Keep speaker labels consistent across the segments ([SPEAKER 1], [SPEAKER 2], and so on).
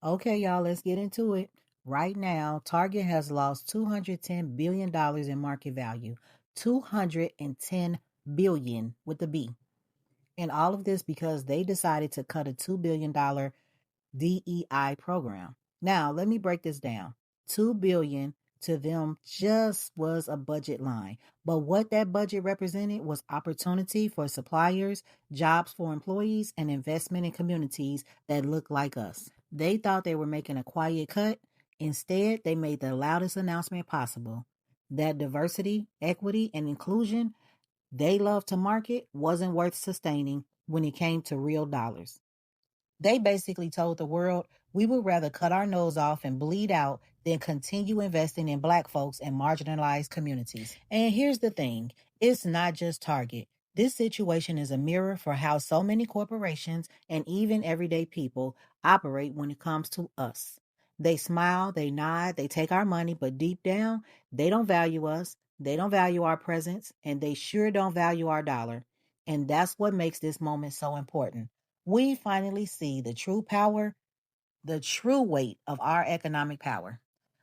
[SPEAKER 1] Okay, y'all, let's get into it. Right now, Target has lost $210 billion in market value. 210 billion with the B. And all of this because they decided to cut a $2 billion DEI program. Now, let me break this down. 2 billion to them just was a budget line. But what that budget represented was opportunity for suppliers, jobs for employees, and investment in communities that look like us. They thought they were making a quiet cut. Instead, they made the loudest announcement possible that diversity, equity, and inclusion they love to market wasn't worth sustaining when it came to real dollars. They basically told the world we would rather cut our nose off and bleed out than continue investing in Black folks and marginalized communities. And here's the thing, it's not just Target. This situation is a mirror for how so many corporations and even everyday people operate when it comes to us. They smile, they nod, they take our money, but deep down, they don't value us, they don't value our presence, and they sure don't value our dollar. And that's what makes this moment so important. We finally see the true power, the true weight of our economic power.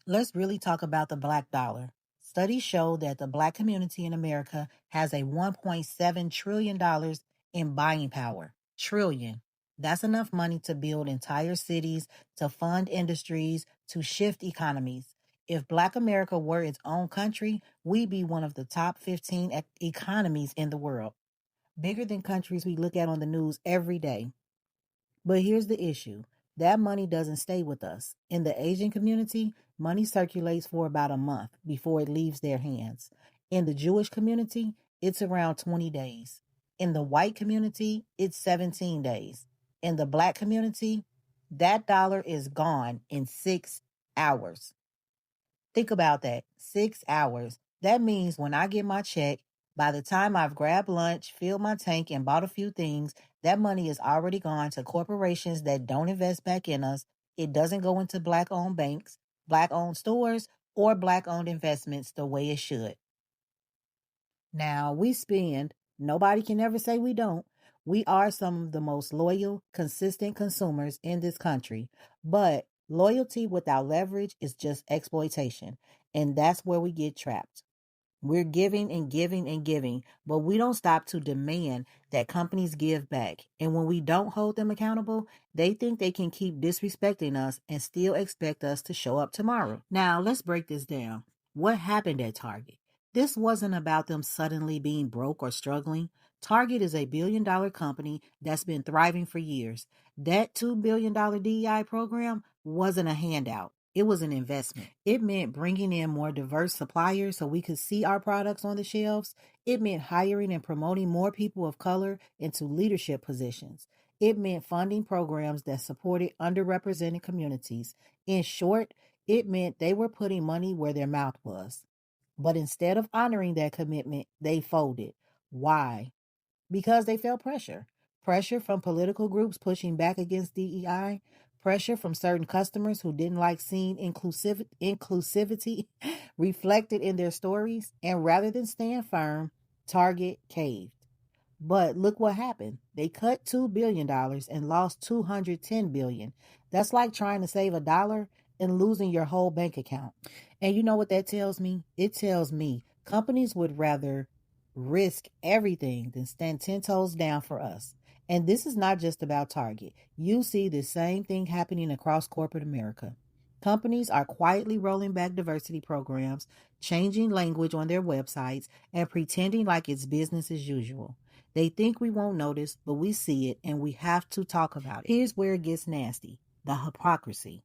[SPEAKER 1] Let's really talk about the Black dollar. Studies show that the Black community in America has a $1.7 trillion in buying power. Trillion. That's enough money to build entire cities, to fund industries, to shift economies. If Black America were its own country, we'd be one of the top 15 economies in the world, bigger than countries we look at on the news every day. But here's the issue. That money doesn't stay with us. In the Asian community, money circulates for about a month before it leaves their hands. In the Jewish community, it's around 20 days. In the white community, it's 17 days. In the Black community, that dollar is gone in 6 hours. Think about that. 6 hours. That means when I get my check, by the time I've grabbed lunch, filled my tank, and bought a few things, that money is already gone to corporations that don't invest back in us. It doesn't go into Black owned banks, Black owned stores, or Black owned investments the way it should. Now, we spend, nobody can ever say we don't. We are some of the most loyal, consistent consumers in this country. But loyalty without leverage is just exploitation. And that's where we get trapped. We're giving and giving and giving, but we don't stop to demand that companies give back. And when we don't hold them accountable, they think they can keep disrespecting us and still expect us to show up tomorrow. Now, let's break this down. What happened at Target? This wasn't about them suddenly being broke or struggling. Target is a billion-dollar company that's been thriving for years. That $2 billion DEI program wasn't a handout. It was an investment. It meant bringing in more diverse suppliers so we could see our products on the shelves. It meant hiring and promoting more people of color into leadership positions. It meant funding programs that supported underrepresented communities. In short, it meant they were putting money where their mouth was. But instead of honoring that commitment, they folded. Why? Because they felt pressure. Pressure from political groups pushing back against DEI, pressure from certain customers who didn't like seeing inclusivity reflected in their stories, and rather than stand firm, Target caved. But look what happened. They cut $2 billion and lost $210 billion. That's like trying to save a dollar and losing your whole bank account. And you know what that tells me? It tells me companies would rather risk everything than stand 10 toes down for us. And this is not just about Target. You see the same thing happening across corporate America. Companies are quietly rolling back diversity programs, changing language on their websites, and pretending like it's business as usual. They think we won't notice, but we see it and we have to talk about it. Here's where it gets nasty, the hypocrisy.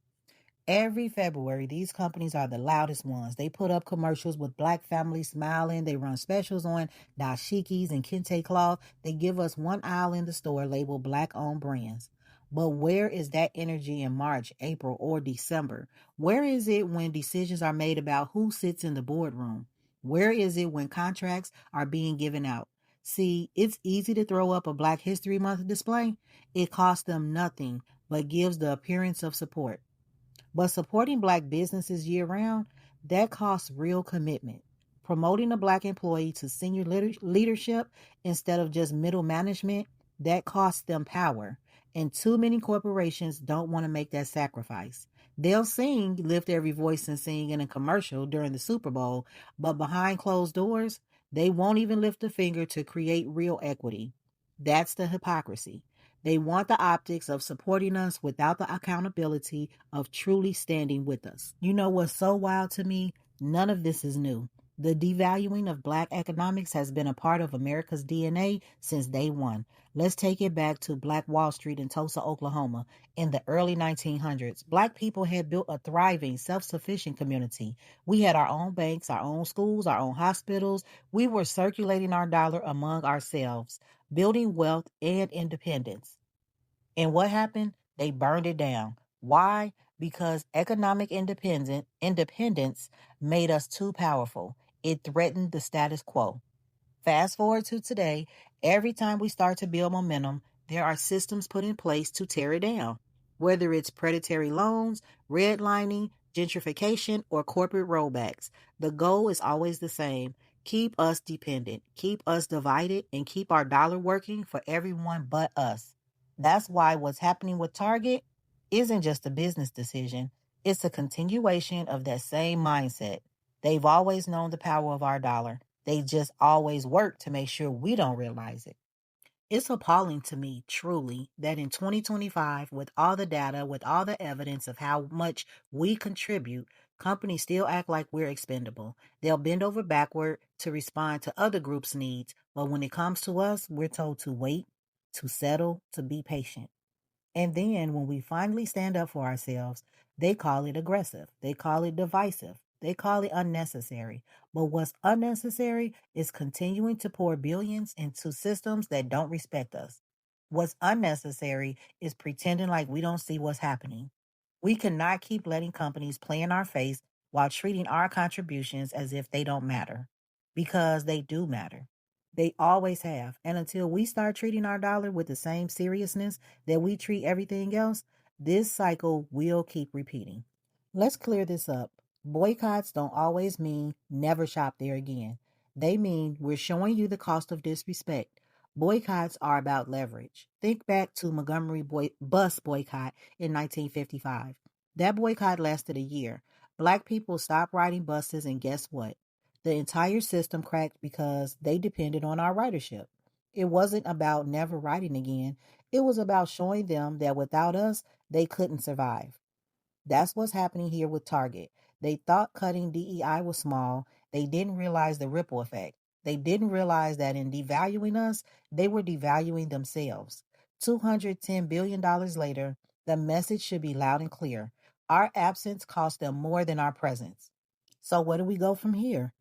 [SPEAKER 1] Every February, these companies are the loudest ones. They put up commercials with Black families smiling. They run specials on dashikis and kente cloth. They give us one aisle in the store labeled Black-owned brands. But where is that energy in March, April, or December? Where is it when decisions are made about who sits in the boardroom? Where is it when contracts are being given out? See, it's easy to throw up a Black History Month display. It costs them nothing, but gives the appearance of support. But supporting Black businesses year-round, that costs real commitment. Promoting a Black employee to senior leadership instead of just middle management, that costs them power. And too many corporations don't want to make that sacrifice. They'll lift every voice and sing in a commercial during the Super Bowl, but behind closed doors, they won't even lift a finger to create real equity. That's the hypocrisy. They want the optics of supporting us without the accountability of truly standing with us. You know what's so wild to me? None of this is new. The devaluing of Black economics has been a part of America's DNA since day one. Let's take it back to Black Wall Street in Tulsa, Oklahoma. In the early 1900s, Black people had built a thriving, self-sufficient community. We had our own banks, our own schools, our own hospitals. We were circulating our dollar among ourselves, building wealth and independence. And what happened? They burned it down. Why? Because economic independence made us too powerful. It threatened the status quo. Fast forward to today, every time we start to build momentum, there are systems put in place to tear it down. Whether it's predatory loans, redlining, gentrification, or corporate rollbacks, the goal is always the same: keep us dependent, keep us divided, and keep our dollar working for everyone but us. That's why what's happening with Target isn't just a business decision, it's a continuation of that same mindset. They've always known the power of our dollar. They just always work to make sure we don't realize it. It's appalling to me, truly, that in 2025, with all the data, with all the evidence of how much we contribute, companies still act like we're expendable. They'll bend over backward to respond to other groups' needs, but when it comes to us, we're told to wait, to settle, to be patient. And then when we finally stand up for ourselves, they call it aggressive. They call it divisive. They call it unnecessary. But what's unnecessary is continuing to pour billions into systems that don't respect us. What's unnecessary is pretending like we don't see what's happening. We cannot keep letting companies play in our face while treating our contributions as if they don't matter, because they do matter. They always have. And until we start treating our dollar with the same seriousness that we treat everything else, this cycle will keep repeating. Let's clear this up. Boycotts don't always mean never shop there again. They mean we're showing you the cost of disrespect. Boycotts are about leverage. Think back to bus boycott in 1955. That boycott lasted a year. Black people stopped riding buses, and guess what? The entire system cracked because they depended on our ridership. It wasn't about never riding again. It was about showing them that without us, they couldn't survive. That's what's happening here with Target. They thought cutting DEI was small. They didn't realize the ripple effect. They didn't realize that in devaluing us, they were devaluing themselves. $210 billion later, the message should be loud and clear. Our absence cost them more than our presence. So where do we go from here?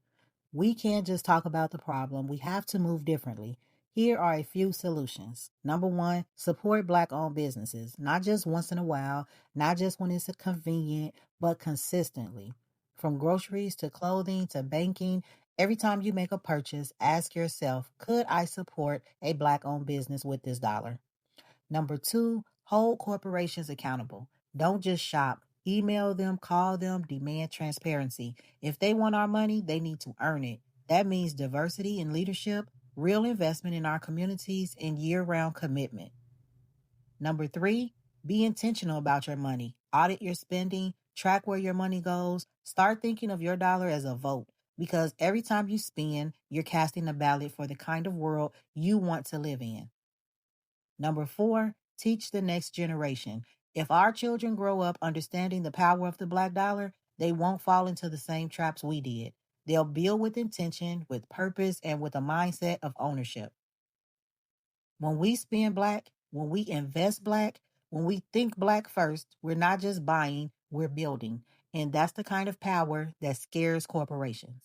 [SPEAKER 1] We can't just talk about the problem. We have to move differently. Here are a few solutions. Number one, support Black owned businesses, not just once in a while, not just when it's convenient, but consistently. From groceries to clothing to banking, every time you make a purchase, ask yourself, could I support a Black owned business with this dollar? Number two, hold corporations accountable. Don't just shop. Email them, call them, demand transparency. If they want our money, they need to earn it. That means diversity in leadership, real investment in our communities, and year-round commitment. Number three, be intentional about your money. Audit your spending, track where your money goes. Start thinking of your dollar as a vote, because every time you spend, you're casting a ballot for the kind of world you want to live in. Number four, teach the next generation. If our children grow up understanding the power of the Black dollar, they won't fall into the same traps we did. They'll build with intention, with purpose, and with a mindset of ownership. When we spend Black, when we invest Black, when we think Black first, we're not just buying, we're building. And that's the kind of power that scares corporations.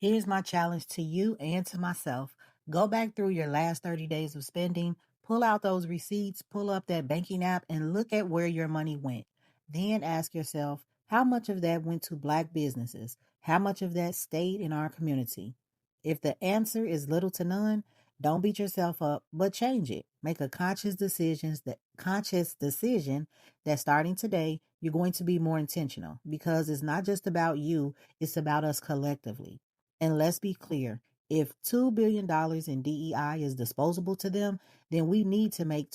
[SPEAKER 1] Here's my challenge to you and to myself. Go back through your last 30 days of spending, pull out those receipts, pull up that banking app, and look at where your money went. Then ask yourself, how much of that went to Black businesses? How much of that stayed in our community? If the answer is little to none, don't beat yourself up, but change it. Make a conscious decision that starting today, you're going to be more intentional, because it's not just about you, it's about us collectively. And let's be clear, if $2 billion in DEI is disposable to them, then we need to make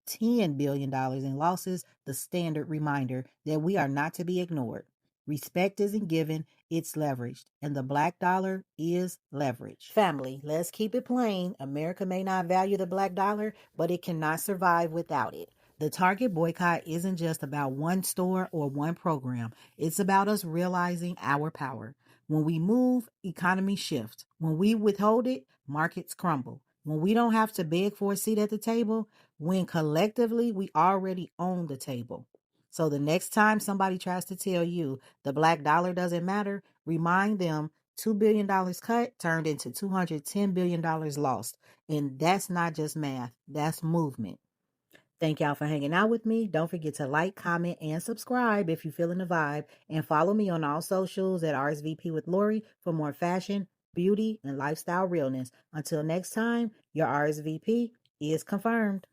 [SPEAKER 1] $10 billion in losses, the standard reminder that we are not to be ignored. Respect isn't given, it's leveraged, and the black dollar is leverage. Family, let's keep it plain. America may not value the black dollar, but it cannot survive without it. The Target boycott isn't just about one store or one program. It's about us realizing our power. When we move, economies shift. When we withhold it, markets crumble. When we don't have to beg for a seat at the table, when collectively we already own the table. So the next time somebody tries to tell you the black dollar doesn't matter, remind them $2 billion cut turned into $210 billion lost. And that's not just math, that's movement. Thank y'all for hanging out with me. Don't forget to like, comment, and subscribe if you're feeling the vibe. And follow me on all socials at RSVP with Lori for more fashion, beauty, and lifestyle realness. Until next time, your RSVP is confirmed.